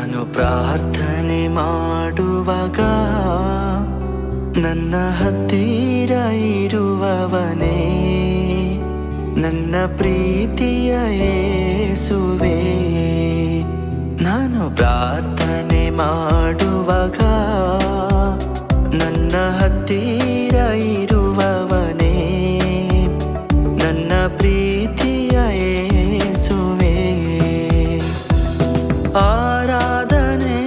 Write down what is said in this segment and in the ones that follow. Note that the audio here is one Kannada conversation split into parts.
ನಾನು ಪ್ರಾರ್ಥನೆ ಮಾಡುವಾಗ ನನ್ನ ಹತ್ತಿರ ಇರುವವನೇ, ನನ್ನ ಪ್ರೀತಿಯ ಯೇಸುವೇ. ನಾನು ಪ್ರಾರ್ಥನೆ ಮಾಡುವಾಗ ನನ್ನ ಹತ್ತಿರ ಇರುವವನೇ, ನನ್ನ ಪ್ರೀತಿಯ ಯೇಸುವೇ. ಆರಾಧನೆ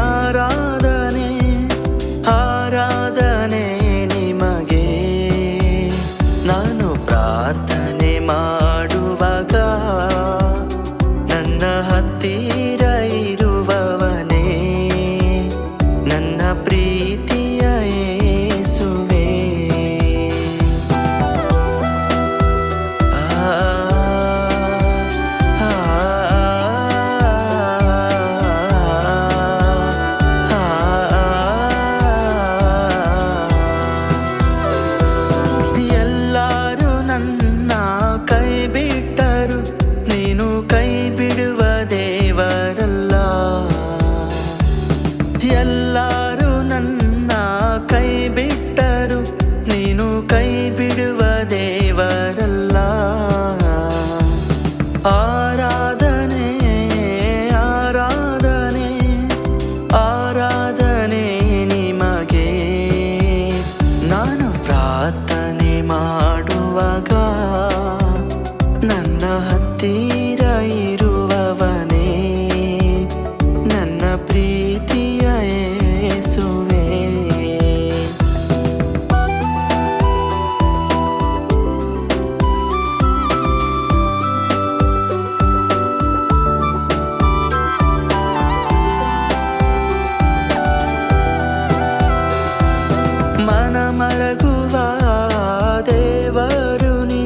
ಆರಾಧನೆ ಆರಾಧನೆ ನಿಮಗೆ. ನಾನು ಪ್ರಾರ್ಥನೆ ಮಾಡುವಾಗ ನನ್ನ ಹತ್ತಿರ ಇರುವವನೇ, ನನ್ನ ಪ್ರೀತಿಯ ಯೇಸುವೇ. ಎಲ್ಲರೂ ನನ್ನ ಕೈ ಬಿಟ್ಟರು, ನೀನು ಕೈ ಬಿಡುವ ದೇವರಲ್ಲ. ಎಲ್ಲರೂ ನನ್ನ ಕೈ ಬಿಟ್ಟರು, ನೀನು ಕೈ ಬಿಡುವ ದೇವರಲ್ಲ. ಆರಾಧನೆ ಆರಾಧನೆ ಆರಾಧನೆ ನಿಮಗೆ. ನಾನು ಪ್ರಾರ್ಥನೆ ಮಾಡುವಾಗ ನನ್ನ ಹತ್ತಿರ ಇರುವವನೇ, ನನ್ನ ಪ್ರೀತಿಯ ಯೇಸುವೇ. ಮನ ಮರಗುವ ದೇವರು ನೀ,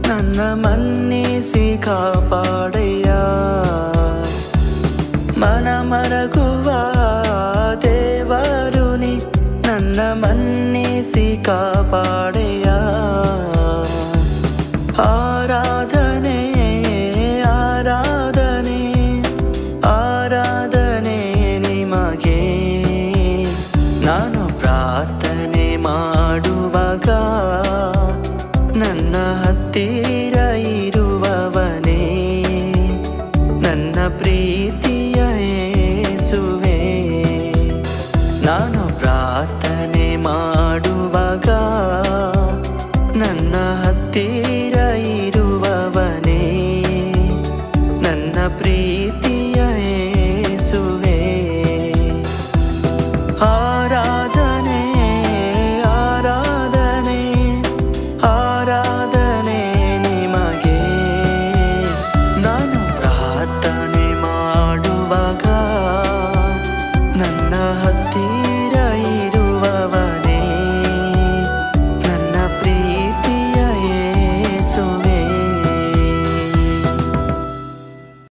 ನನ್ನ ಮನ್ನಿಸಿ ಕಾಪಾಡಯ್ಯ. ಮನ ಮರಗುವ ದೇವರು ನೀ, ನನ್ನ ಮನ್ನಿಸಿ ಕಾಪಾಡ.